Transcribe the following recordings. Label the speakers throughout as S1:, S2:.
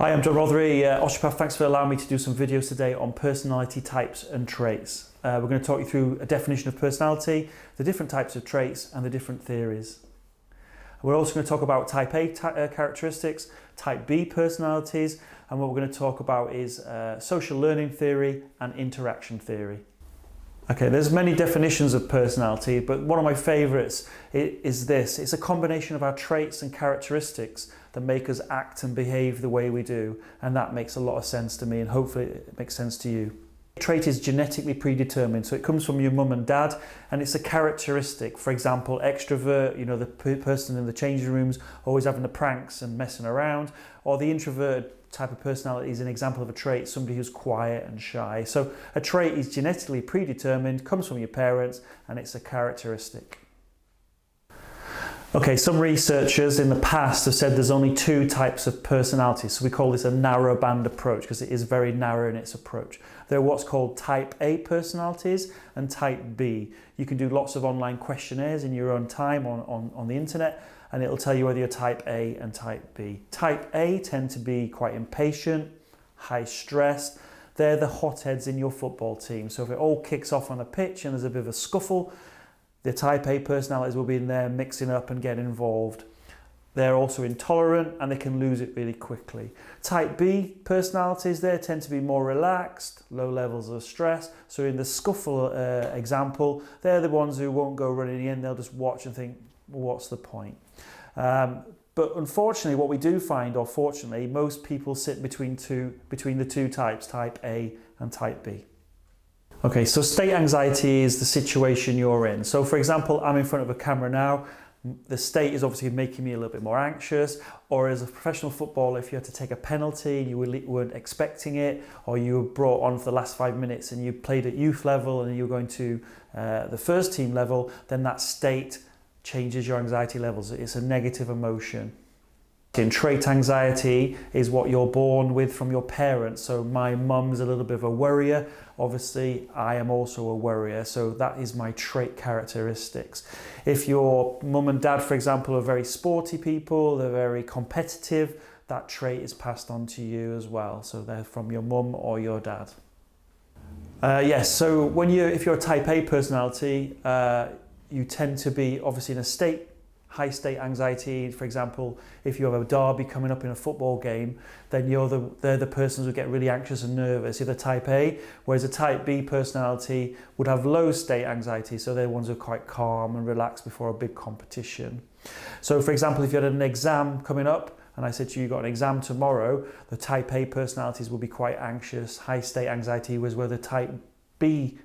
S1: Hi, I'm John Rothery, osteopath. Thanks for allowing me to do some videos today on personality types and traits. We're going to talk you through a definition of personality, the different types of traits and the different theories. We're also going to talk about type A characteristics, type B personalities, and what we're going to talk about is social learning theory and interaction theory. Okay, there's many definitions of personality, but one of my favourites is this. It's a combination of our traits and characteristics that make us act and behave the way we do, and that makes a lot of sense to me, and hopefully it makes sense to you. A trait is genetically predetermined, so it comes from your mum and dad, and it's a characteristic. For example, extrovert, you know, the person in the changing rooms always having the pranks and messing around, or the introverted type of personality is an example of a trait, somebody who's quiet and shy. So a trait is genetically predetermined, comes from your parents, and it's a characteristic. Okay, some researchers in the past have said there's only two types of personalities, so we call this a narrow band approach because it is very narrow in its approach. There are what's called type A personalities and type B. You can do lots of online questionnaires in your own time on the internet, and it'll tell you whether you're type A and type B. Type A tend to be quite impatient, high stress. They're the hotheads in your football team. So if it all kicks off on a pitch and there's a bit of a scuffle, the type A personalities will be in there mixing up and getting involved. They're also intolerant and they can lose it really quickly. Type B personalities, they tend to be more relaxed, low levels of stress. So in the scuffle example, they're the ones who won't go running in, they'll just watch and think, well, what's the point? But unfortunately, what we do find, or fortunately, most people sit between the two types, type A and type B. Okay, so state anxiety is the situation you're in. So for example, I'm in front of a camera now. The state is obviously making me a little bit more anxious, or as a professional footballer, if you had to take a penalty and you weren't expecting it, or you were brought on for the last 5 minutes and you played at youth level and you were going to the first team level, then that state changes your anxiety levels. It's a negative emotion. And trait anxiety is what you're born with from your parents. So my mum's a little bit of a worrier. Obviously, I am also a worrier. So that is my trait characteristics. If your mum and dad, for example, are very sporty people, they're very competitive, that trait is passed on to you as well. So they're from your mum or your dad. Yes, so if you're a type A personality, you tend to be obviously in a high state anxiety. For example, if you have a derby coming up in a football game, then they're the persons who get really anxious and nervous. You're the type A, whereas a type B personality would have low state anxiety, so they're ones who are quite calm and relaxed before a big competition. So for example, if you had an exam coming up, and I said to you, you've got an exam tomorrow, the type A personalities will be quite anxious, high state anxiety, whereas where the type B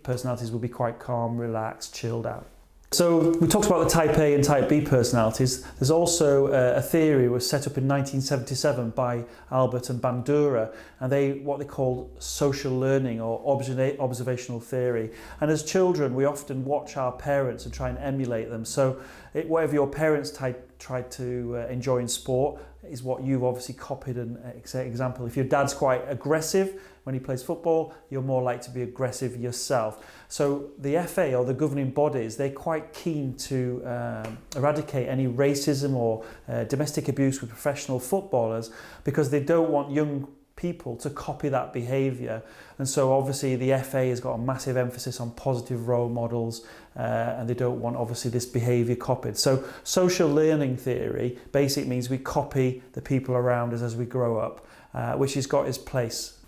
S1: personalities will be quite calm, relaxed, chilled out. So we talked about the type A and type B personalities. There's also a theory was set up in 1977 by Albert and Bandura, and what they call social learning or observational theory. And as children, we often watch our parents and try and emulate them. So whatever your parents tried to enjoy in sport is what you've obviously copied. An example, if your dad's quite aggressive when he plays football, you're more likely to be aggressive yourself. So the FA, or the governing bodies, they're quite keen to eradicate any racism or domestic abuse with professional footballers, because they don't want young people to copy that behaviour. And so obviously the FA has got a massive emphasis on positive role models, and they don't want obviously this behaviour copied. So social learning theory basically means we copy the people around us as we grow up, which has got its place.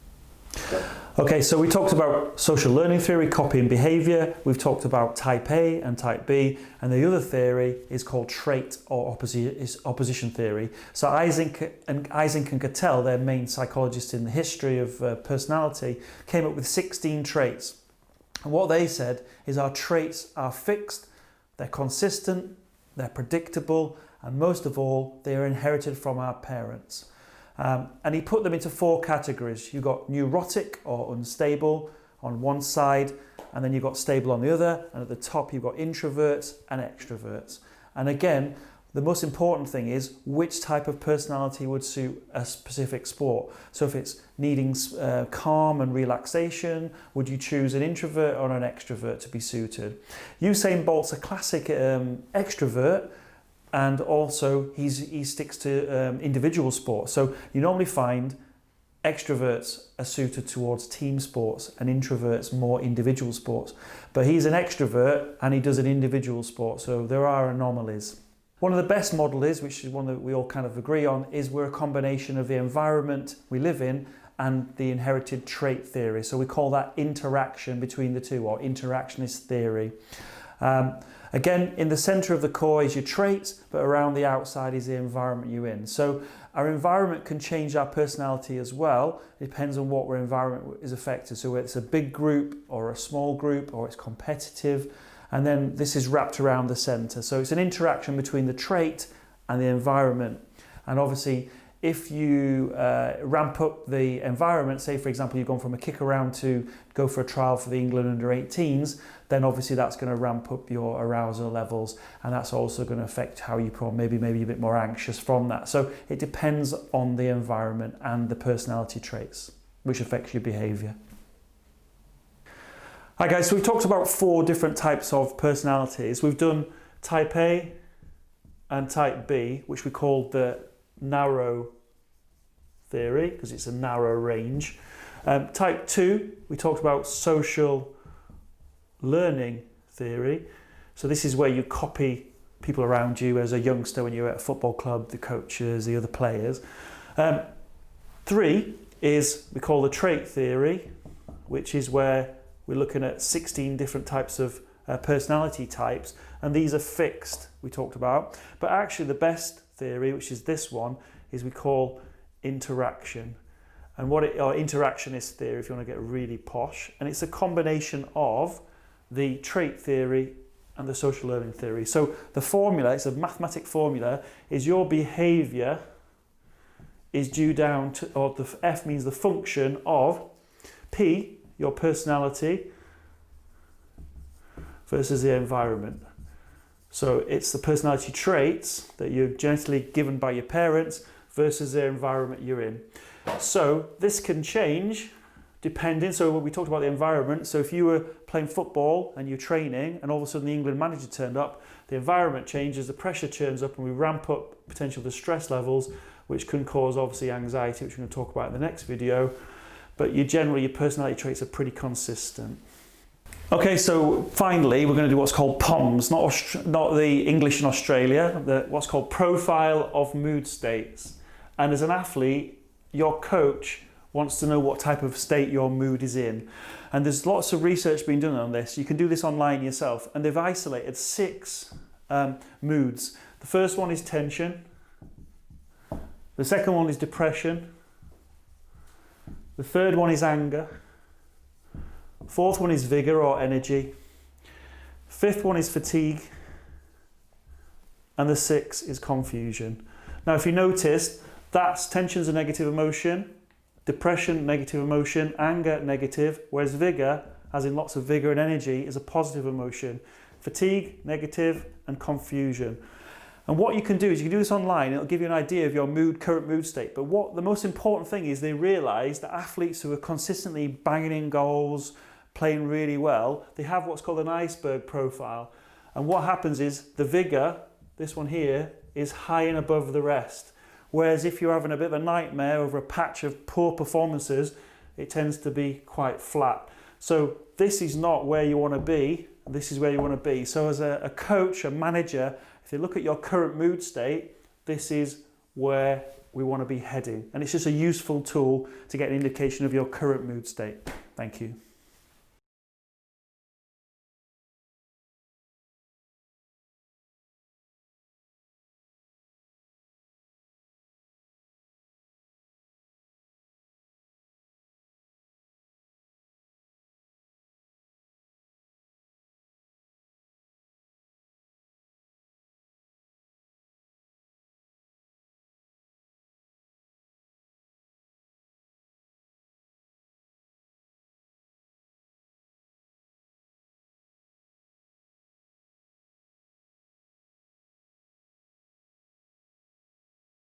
S1: Okay, so we talked about social learning theory, copying behaviour. We've talked about type A and type B, and the other theory is called trait or opposition theory. So Eysenck and Cattell, their main psychologists in the history of personality, came up with 16 traits. And what they said is our traits are fixed, they're consistent, they're predictable, and most of all, they are inherited from our parents. And he put them into 4 categories. You've got neurotic or unstable on one side, and then you've got stable on the other, and at the top you've got introverts and extroverts. And again, the most important thing is which type of personality would suit a specific sport. So if it's needing calm and relaxation, would you choose an introvert or an extrovert to be suited? Usain Bolt's a classic extrovert, and also he sticks to individual sports. So you normally find extroverts are suited towards team sports and introverts more individual sports. But he's an extrovert and he does an individual sport, so there are anomalies. One of the best models, which is one that we all kind of agree on, is we're a combination of the environment we live in and the inherited trait theory. So we call that interaction between the two, or interactionist theory. Again, in the centre of the core is your traits, but around the outside is the environment you're in. So our environment can change our personality as well. It depends on what our environment is affected. So it's a big group or a small group, or it's competitive. And then this is wrapped around the centre. So it's an interaction between the trait and the environment. And obviously, if you ramp up the environment, say for example you've gone from a kick around to go for a trial for the England under-18s, then obviously that's going to ramp up your arousal levels, and that's also going to affect how you maybe a bit more anxious from that. So it depends on the environment and the personality traits, which affects your behaviour. Hi guys, so we've talked about 4 different types of personalities. We've done type A and type B, which we called the narrow theory because it's a narrow range. Type 2, we talked about social learning theory. So this is where you copy people around you as a youngster when you're at a football club, the coaches, the other players. 3 is we call the trait theory, which is where we're looking at 16 different types of personality types, and these are fixed, we talked about. But actually the best theory, which is this one, is we call interaction. And or interactionist theory, if you want to get really posh. And it's a combination of the trait theory and the social learning theory. So the formula, it's a mathematic formula, is your behaviour is due down to, or the F means the function of P, your personality, versus the environment. So it's the personality traits that you're genetically given by your parents versus the environment you're in. So this can change depending, so when we talked about the environment, so if you were playing football and you're training and all of a sudden the England manager turned up, the environment changes, the pressure turns up, and we ramp up potential the stress levels, which can cause obviously anxiety, which we're going to talk about in the next video. But your personality traits are pretty consistent. Okay, so finally we're going to do what's called POMS, not the English in Australia, what's called profile of mood states. And as an athlete, your coach wants to know what type of state your mood is in. And there's lots of research being done on this. You can do this online yourself. And they've isolated 6 moods. The first one is tension. The second one is depression. The third one is anger. Fourth one is vigour or energy. Fifth one is fatigue. And the 6th is confusion. Now, if you notice, that's tension's a negative emotion, depression, negative emotion, anger, negative, whereas vigour, as in lots of vigour and energy, is a positive emotion. Fatigue, negative, and confusion. And what you can do is you can do this online, it'll give you an idea of your current mood state. But what the most important thing is, they realise that athletes who are consistently banging in goals, playing really well, they have what's called an iceberg profile. And what happens is the vigour, this one here, is high and above the rest. Whereas if you're having a bit of a nightmare over a patch of poor performances, it tends to be quite flat. So this is not where you want to be, this is where you want to be. So as a coach, a manager, if you look at your current mood state, this is where we want to be heading. And it's just a useful tool to get an indication of your current mood state. Thank you.